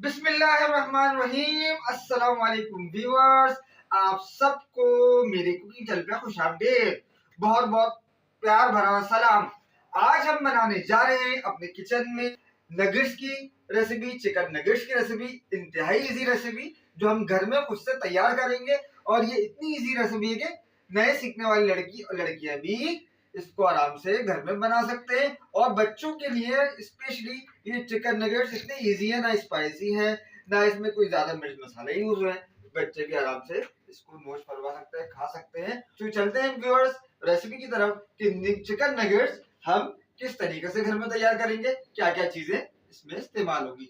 बिस्मिल्लाहिर्रहमानिर्रहीम। अस्सलाम वालेकुम व्यूअर्स, आप सबको मेरे कुकिंग चैनल पे खुशामदीद। बहुत बहुत प्यार भरा सलाम। आज हम बनाने जा रहे हैं अपने किचन में नगेट्स की रेसिपी, चिकन नगेट्स की रेसिपी। इंतहाई इजी रेसिपी जो हम घर में खुद से तैयार करेंगे, और ये इतनी इजी रेसिपी है कि नए सीखने वाली लड़की और लड़कियां भी इसको आराम से घर में बना सकते हैं। और बच्चों के लिए स्पेशली ये चिकन नगेट्स इतने इजी है, ना स्पाइसी है, ना इसमें कोई ज्यादा मिर्च मसाला यूज हुए हैं। बच्चे भी आराम से इसको नोच फरवा सकते हैं, खा सकते हैं। तो चलते हैं व्यूअर्स रेसिपी की तरफ कि चिकन नगेट्स हम किस तरीके से घर में तैयार करेंगे, क्या क्या चीजें इसमें इस्तेमाल होगी।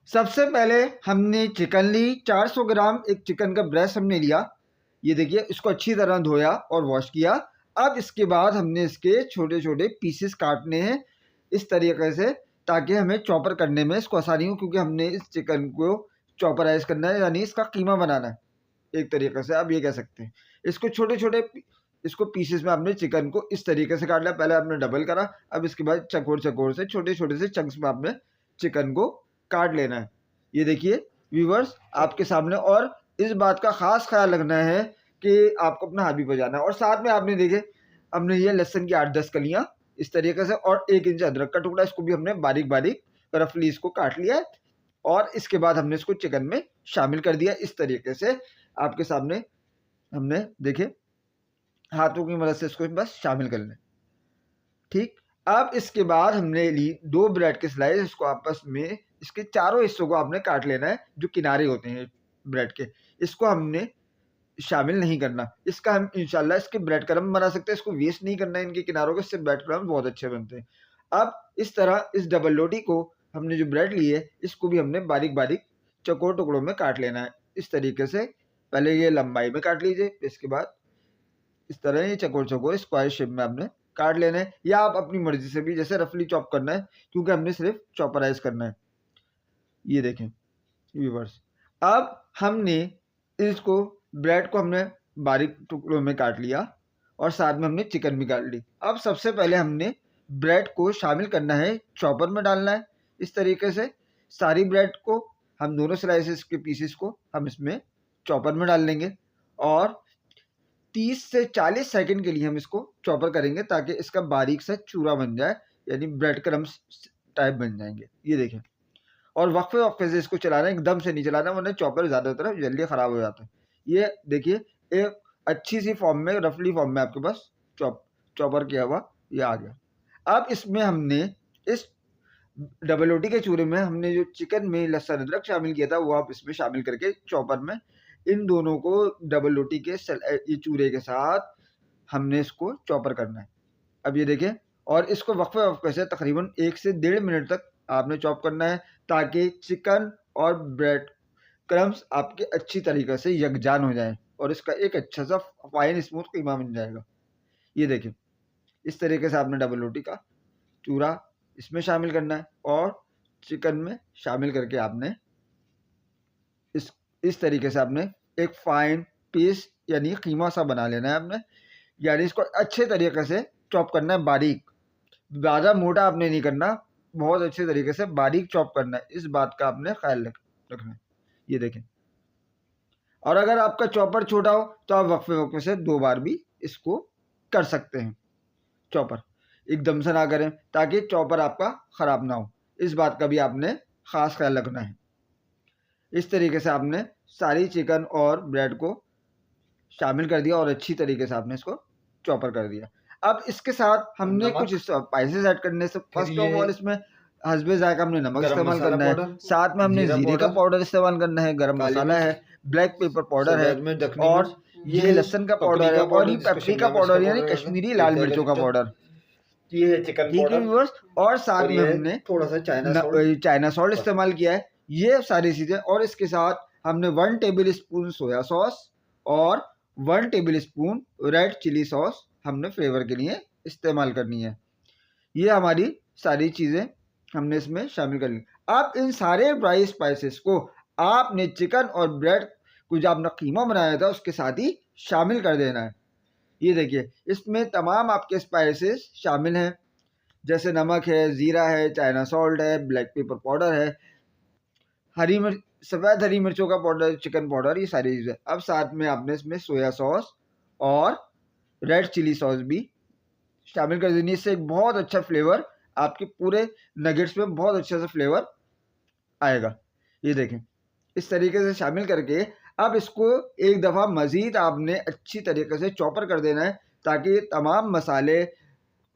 सबसे पहले हमने चिकन ली 400 ग्राम। एक चिकन का ब्रेस्ट हमने लिया, ये देखिए, इसको अच्छी तरह धोया और वॉश किया। अब इसके बाद हमने इसके छोटे छोटे पीसेस काटने हैं इस तरीके से, ताकि हमें चॉपर करने में इसको आसानी हो, क्योंकि हमने इस चिकन को चॉपराइज करना है, यानी इसका कीमा बनाना है एक तरीके से आप ये कह सकते हैं। इसको छोटे छोटे इसको पीसेस में आपने चिकन को इस तरीके से काट लिया। पहले आपने डबल करा, अब इसके बाद चकोर चकोर से छोटे छोटे से चंक्स में आपने चिकन को काट लेना है। ये देखिए व्यूवर्स आपके सामने। और इस बात का खास ख्याल रखना है कि आपको अपना हाथ भी बजाना है। और साथ में आपने देखे हमने ये लहसुन की 8-10 कलियां इस तरीके से, और 1 इंच अदरक का टुकड़ा, इसको भी हमने बारीक बारीक रफली इसको काट लिया है। और इसके बाद हमने इसको चिकन में शामिल कर दिया इस तरीके से। आपके सामने हमने देखे हाथों की मदद से इसको बस शामिल कर लें। ठीक, अब इसके बाद हमने ली 2 ब्रेड के स्लाइस। इसको आपस में इसके चारों हिस्सों को आपने काट लेना है, जो किनारे होते हैं ब्रेड के, इसको हमने शामिल नहीं करना। इसका हम इंशाल्लाह इसके ब्रेड क्रम्ब बना सकते हैं, इसको वेस्ट नहीं करना है इनके किनारों के, इससे ब्रेड क्रम्ब बहुत अच्छे बनते हैं। अब इस तरह इस डबल रोटी को हमने जो ब्रेड ली है, इसको भी हमने बारीक बारीक चौकोर टुकड़ों में काट लेना है इस तरीके से। पहले ये लंबाई में काट लीजिए, इसके बाद इस तरह ये चकोर चकोर स्क्वायर शेप में आपने काट लेना है, या आप अपनी मर्जी से भी जैसे रफली चॉप करना है, क्योंकि हमने सिर्फ चॉपराइज करना है। ये देखें व्यूअर्स, अब हमने इसको ब्रेड को हमने बारीक टुकड़ों में काट लिया, और साथ में हमने चिकन भी काट ली। अब सबसे पहले हमने ब्रेड को शामिल करना है, चॉपर में डालना है इस तरीके से। सारी ब्रेड को हम दोनों स्लाइसेस के पीसेस को हम इसमें चॉपर में डाल लेंगे, और 30 से 40 सेकंड के लिए हम इसको चॉपर करेंगे, ताकि इसका बारीक सा चूरा बन जाए, यानी ब्रेड क्रम्स टाइप बन जाएंगे। ये देखें, और वक्फे वक्फे से इसको चलाना है, एकदम से नहीं चलाना, वरना चॉपर ज़्यादातर जल्दी ख़राब हो जाता है। ये देखिए एक अच्छी सी फॉर्म में, रफली फॉर्म में आपके पास चॉपर किया हुआ ये आ गया। अब इसमें हमने इस डबल रोटी के चूरे में हमने जो चिकन में लहसुन अदरक शामिल किया था, वो आप इसमें शामिल करके चॉपर में इन दोनों को डबल रोटी के ये चूरे के साथ हमने इसको चॉपर करना है। अब ये देखें, और इसको वक्फे वक्फे से तकरीबन 1 से 1.5 मिनट तक आपने चॉप करना है, ताकि चिकन और ब्रेड क्रम्स आपके अच्छी तरीके से यकजान हो जाएं, और इसका एक अच्छा सा फाइन स्मूथ कीमा बन जाएगा। ये देखें, इस तरीके से आपने डबल रोटी का चूरा इसमें शामिल करना है, और चिकन में शामिल करके आपने इस तरीके से आपने एक फाइन पीस यानी कीमा सा बना लेना है आपने, यानी इसको अच्छे तरीके से चॉप करना है बारीक। ज़्यादा मोटा आपने नहीं करना, बहुत अच्छे तरीके से बारीक चॉप करना है, इस बात का आपने ख्याल रखना है। ये देखें, और अगर आपका चॉपर छोटा हो तो आप वक्फे वक्फे से 2 बार भी इसको कर सकते हैं। चॉपर एकदम से ना करें, ताकि चॉपर आपका ख़राब ना हो, इस बात का भी आपने ख़ास ख्याल रखना है। इस तरीके से आपने सारी चिकन और ब्रेड को शामिल कर दिया, और अच्छी तरीके से आपने इसको चॉपर कर दिया। अब इसके साथ हमने कुछ स्पाइसेस ऐड करने से, फर्स्ट ऑफ ऑल इसमें हस्बे जायका हमने नमक इस्तेमाल करना है, साथ में हमने जीरे का पाउडर इस्तेमाल करना है, गरम मसाला है, ब्लैक पेपर पाउडर है, और ये लहसुन का पाउडर है, और ये पेपरिका पाउडर यानी कश्मीरी लाल मिर्चों का पाउडर, ये है चिकन पाउडर, और साथ में हमने थोड़ा सा चाइना सॉल्ट इस्तेमाल किया है। ये सारी चीज़ें, और इसके साथ हमने 1 टेबल स्पून सोया सॉस और 1 tablespoon red chilli sauce हमने फ्लेवर के लिए इस्तेमाल करनी है। ये हमारी सारी चीज़ें हमने इसमें शामिल कर ली। अब इन सारे ड्राई स्पाइसेस को आपने चिकन और ब्रेड को जो आपने कीमा बनाया था उसके साथ ही शामिल कर देना है। ये देखिए, इसमें तमाम आपके स्पाइसेस शामिल हैं, जैसे नमक है, ज़ीरा है, चाइना सॉल्ट है, ब्लैक पेपर पाउडर है, हरी मिर्च, सफ़ेद हरी मिर्चों का पाउडर, चिकन पाउडर, ये सारी चीज़ें। अब साथ में आपने इसमें सोया सॉस और रेड चिली सॉस भी शामिल कर देनी है। इससे एक बहुत अच्छा फ्लेवर आपके पूरे नगेट्स में बहुत अच्छा सा फ्लेवर आएगा। ये देखें, इस तरीके से शामिल करके अब इसको एक दफ़ा मज़ीद आपने अच्छी तरीके से चॉपर कर देना है, ताकि तमाम मसाले,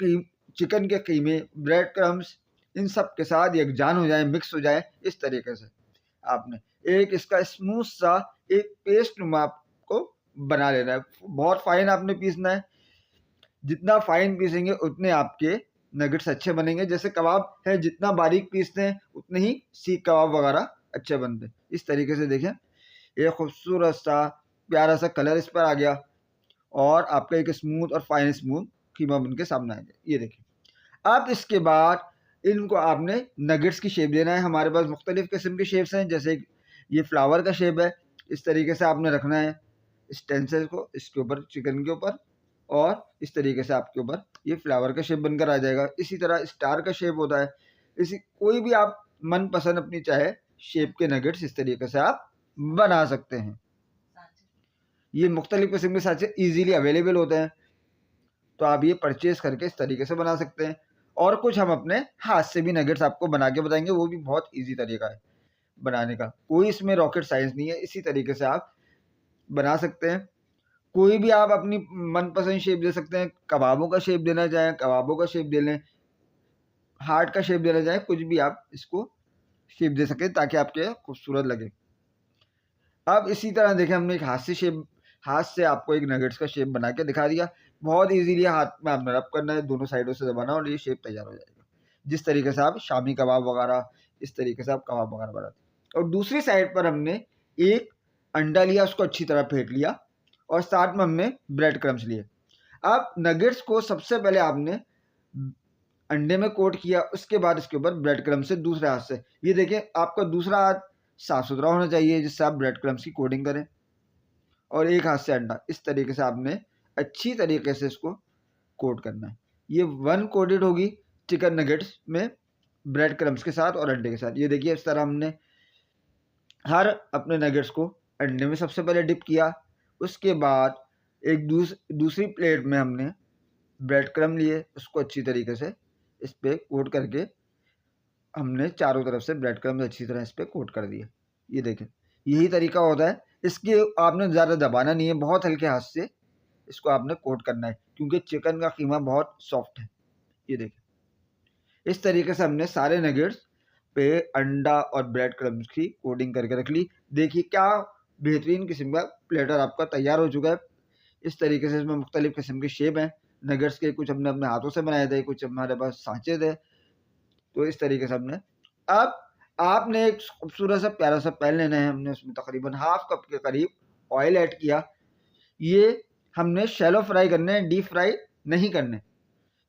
चिकन के कीमे, ब्रेड क्रम्स, इन सब के साथ यकजान हो जाए, मिक्स हो जाए। इस तरीके से आपने एक इसका स्मूथ सा एक पेस्ट नुमा आपको बना लेना है। बहुत फाइन आपने पीसना है, जितना फाइन पीसेंगे उतने आपके नगेट्स अच्छे बनेंगे। जैसे कबाब है, जितना बारीक पीसते हैं उतने ही सीख कबाब वगैरह अच्छे बनते हैं। इस तरीके से देखें, एक खूबसूरत सा प्यारा सा कलर इस पर आ गया और आपका एक स्मूथ और फाइन स्मूथ कीमा बन के सामने आ गया। ये देखिए, अब इसके बाद इनको आपने नगेट्स की शेप देना है। हमारे पास मुख्तलिफ़ किस्म की शेप्स हैं, जैसे ये फ्लावर का शेप है, इस तरीके से आपने रखना है स्टेंसिल को इसके ऊपर, चिकन के ऊपर, और इस तरीके से आपके ऊपर ये फ्लावर का शेप बनकर आ जाएगा। इसी तरह स्टार का शेप होता है। इसी कोई भी आप मनपसंद अपनी चाहे शेप के नगेट्स इस तरीके से आप बना सकते हैं। ये मुख्तलिफ़ किस्म के साँचे ईज़िली अवेलेबल होते हैं, तो आप ये परचेज़ करके इस तरीके से बना सकते हैं। और कुछ हम अपने हाथ से भी नगेट्स आपको बना के बताएंगे, वो भी बहुत ईजी तरीका है बनाने का, कोई इसमें रॉकेट साइंस नहीं है। इसी तरीके से आप बना सकते हैं। कोई भी आप अपनी मनपसंद शेप दे सकते हैं। कबाबों का शेप देना चाहें कबाबों का शेप दे लें, हार्ट का शेप देना चाहें, कुछ भी आप इसको शेप दे सकें ताकि आपके खूबसूरत लगे। अब इसी तरह देखें, हमने एक हाथ से आपको एक नगेट्स का शेप बना के दिखा दिया। बहुत इजीली हाथ में आपने रब करना है, दोनों साइडों से दबाना और ये शेप तैयार हो जाएगा। जिस तरीके से आप शामी कबाब वगैरह, इस तरीके से आप कबाब वगैरह बनाते हैं। और दूसरी साइड पर हमने एक अंडा लिया, उसको अच्छी तरह फेंट लिया और साथ में हमने ब्रेड क्रम्स लिए। अब नगेट्स को सबसे पहले आपने अंडे में कोट किया, उसके बाद इसके ऊपर ब्रेड क्रम्स से दूसरे हाथ से, ये देखें आपका दूसरा हाथ साफ़ सुथरा होना चाहिए जिससे आप ब्रेड क्रम्स की कोटिंग करें, और एक हाथ से अंडा, इस तरीके से आपने अच्छी तरीके से इसको कोट करना है। ये वन कोटेड होगी चिकन नगेट्स में ब्रेड क्रम्स के साथ और अंडे के साथ। ये देखिए, इस तरह हमने हर अपने नगेट्स को अंडे में सबसे पहले डिप किया, उसके बाद एक दूसरी प्लेट में हमने ब्रेड क्रम लिए, उसको अच्छी तरीके से इस पर कोट करके हमने चारों तरफ से ब्रेड क्रम्स अच्छी तरह इस पर कोट कर दिए। ये देखें, यही तरीका होता है। इसके आपने ज़्यादा दबाना नहीं है, बहुत हल्के हाथ से इसको आपने कोट करना है, क्योंकि चिकन का कीमा बहुत सॉफ्ट है। ये देखें, इस तरीके से हमने सारे नगेट्स पे अंडा और ब्रेड क्रम्स की कोटिंग करके रख ली। देखिए क्या बेहतरीन किस्म का प्लेटर आपका तैयार हो चुका है। इस तरीके से इसमें मुख्तलिफ़ किस्म के शेप हैं नगेट्स के, कुछ हमने अपने हाथों से बनाए थे, कुछ हमारे पास सांचे थे। तो इस तरीके से हमने, अब आपने एक खूबसूरत सा प्यारा सा पैन लेना है। हमने उसमें तकरीबन हाफ कप के करीब ऑयल ऐड किया। ये हमने शैलो फ्राई करने हैं, डीप फ्राई नहीं करने।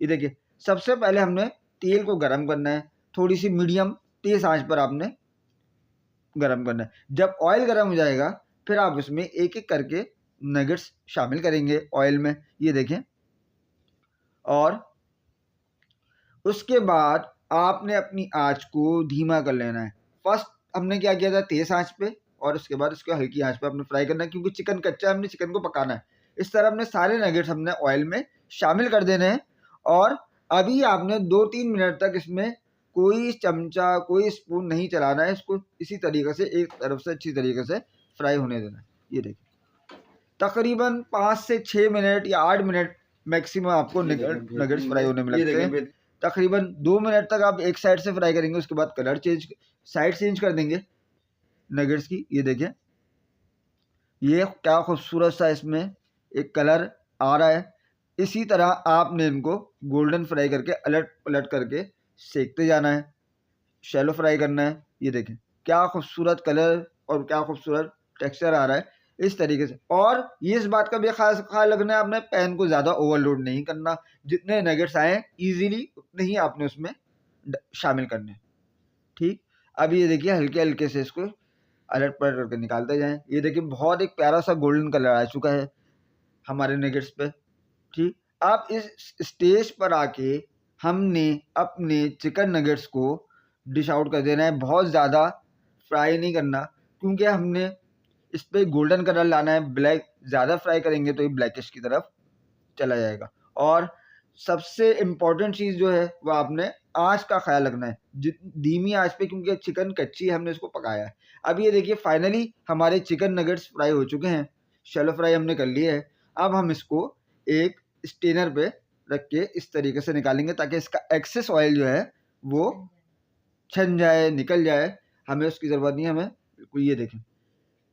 ये देखिए, सबसे पहले हमने तेल को गरम करना है, थोड़ी सी मीडियम तेज आंच पर आपने गरम करना है। जब ऑयल गरम हो जाएगा फिर आप उसमें एक एक करके नगेट्स शामिल करेंगे ऑयल में, ये देखें। और उसके बाद आपने अपनी आंच को धीमा कर लेना है। फर्स्ट हमने क्या किया था, तेज आंच पे, और उसके बाद उसको हल्की आंच पे अपने फ्राई करना है, क्योंकि चिकन कच्चा है, हमने चिकन को पकाना है। इस तरह हमने सारे नगेट्स हमने ऑयल में शामिल कर देने हैं। और अभी आपने 2-3 मिनट तक इसमें कोई चमचा, कोई स्पून नहीं चलाना है, इसको इसी तरीके से एक तरफ से अच्छी तरीके से फ्राई होने देना है। ये देखिए, तकरीबन 5 से 6 मिनट या 8 मिनट मैक्सिमम आपको नगेट्स फ्राई होने में लगते हैं। तकरीबन 2 मिनट तक आप एक साइड से फ्राई करेंगे, उसके बाद कलर साइड चेंज कर देंगे नगेट्स की। ये देखिए, ये क्या खूबसूरत सा इसमें एक कलर आ रहा है। इसी तरह आपने इनको गोल्डन फ्राई करके अलट पलट करके सेकते जाना है, शैलो फ्राई करना है। ये देखें क्या खूबसूरत कलर और क्या खूबसूरत टेक्सचर आ रहा है इस तरीके से। और ये इस बात का भी खास ख्याल रखना है, आपने पैन को ज़्यादा ओवरलोड नहीं करना। जितने नगेट्स आए ईजीली उतने ही आपने उसमें शामिल करने, ठीक। अब ये देखिए, हल्के हल्के से इसको अलट पलट करके निकालते जाएं। ये देखिए, बहुत एक प्यारा सा गोल्डन कलर आ चुका है हमारे नगेट्स पे, ठीक। अब इस स्टेज पर आके हमने अपने चिकन नगेट्स को डिश आउट कर देना है। बहुत ज़्यादा फ्राई नहीं करना, क्योंकि हमने इस पे गोल्डन कलर लाना है। ब्लैक ज़्यादा फ्राई करेंगे तो ये ब्लैकिश की तरफ चला जाएगा। और सबसे इम्पोर्टेंट चीज़ जो है वो आपने आँच का ख्याल रखना है, धीमी आँच पे, क्योंकि चिकन कच्ची है, हमने इसको पकाया है। अब ये देखिए फाइनली हमारे चिकन नगेट्स फ्राई हो चुके हैं, शैलो फ्राई हमने कर लिए है। अब हम इसको एक स्टेनर पे रख के इस तरीके से निकालेंगे ताकि इसका एक्सेस ऑयल जो है वो छन जाए, निकल जाए। हमें उसकी ज़रूरत नहीं है, हमें बिल्कुल। ये देखें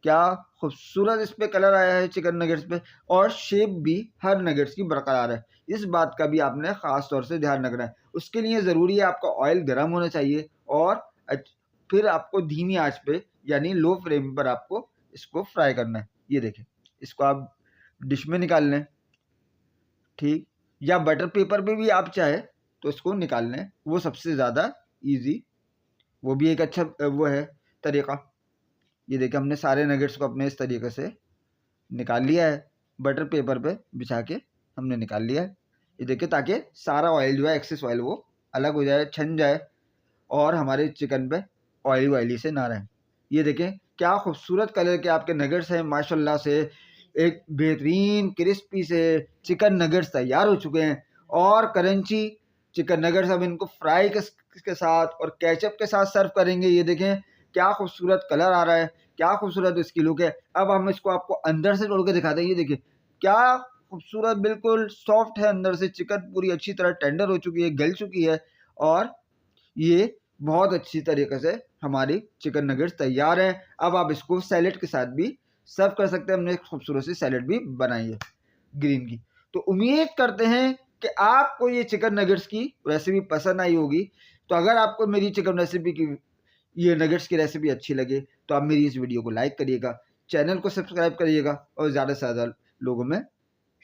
क्या खूबसूरत इस पे कलर आया है चिकन नगेट्स पे, और शेप भी हर नगेट्स की बरकरार है। इस बात का भी आपने ख़ास तौर से ध्यान रखना है। उसके लिए ज़रूरी है आपका ऑयल गर्म होना चाहिए, और फिर आपको धीमी आंच पे यानी लो फ्लेम पर आपको इसको फ्राई करना है। ये देखें, इसको आप डिश में निकाल लें, ठीक, या बटर पेपर पे भी आप चाहे तो इसको निकाल लें, वो सबसे ज़्यादा ईजी, वो भी एक अच्छा वो है तरीक़ा। ये देखिए हमने सारे नगेट्स को अपने इस तरीके से निकाल लिया है, बटर पेपर पे बिछा के हमने निकाल लिया है। ये देखिए ताकि सारा ऑयल जो है, एक्सेस ऑयल, वो अलग हो जाए, छन जाए, और हमारे चिकन पे ऑयली से ना रहे। ये देखें क्या खूबसूरत कलर के आपके नगेट्स हैं माशाल्लाह से। एक बेहतरीन क्रिस्पी से चिकन नगेट्स तैयार हो चुके हैं, और क्रंची चिकन नगेट्स अब इनको फ्राई के साथ और केचप के साथ सर्व करेंगे। ये देखें क्या खूबसूरत कलर आ रहा है, क्या खूबसूरत इसकी लुक है। अब हम इसको आपको अंदर से तोड़ के दिखाते हैं। ये देखिए क्या खूबसूरत, बिल्कुल सॉफ्ट है अंदर से, चिकन पूरी अच्छी तरह टेंडर हो चुकी है, गल चुकी है, और ये बहुत अच्छी तरीके से हमारी चिकन नगेट्स तैयार हैं। अब आप इसको सैलेड के साथ भी सर्व कर सकते हैं। हमने एक खूबसूरत सी सैलेड भी बनाई है ग्रीन की। तो उम्मीद करते हैं कि आपको ये चिकन नगेट्स की रेसिपी पसंद आई होगी। तो अगर आपको मेरी चिकन रेसिपी की, ये नगेट्स की रेसिपी अच्छी लगे तो आप मेरी इस वीडियो को लाइक करिएगा, चैनल को सब्सक्राइब करिएगा, और ज़्यादा से ज़्यादा लोगों में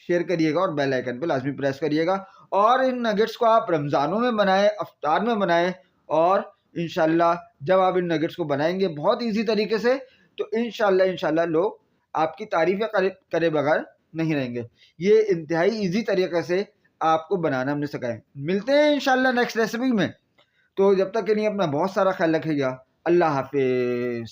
शेयर करिएगा, और बेल आइकन पे लाजमी प्रेस करिएगा। और इन नगेट्स को आप रमज़ानों में बनाएं, अफ्तार में बनाएं, और इंशाल्लाह जब आप इन नगेट्स को बनाएंगे बहुत इजी तरीके से, तो इंशाल्लाह लोग आपकी तारीफ़ें करे बगैर नहीं रहेंगे। ये इंतहाई इजी तरीके से आपको बनाना हमने सिखाया। मिलते हैं इंशाल्लाह नेक्स्ट रेसिपी में। तो जब तक के लिए अपना बहुत सारा ख्याल रखिएगा। अल्लाह हाफिज़।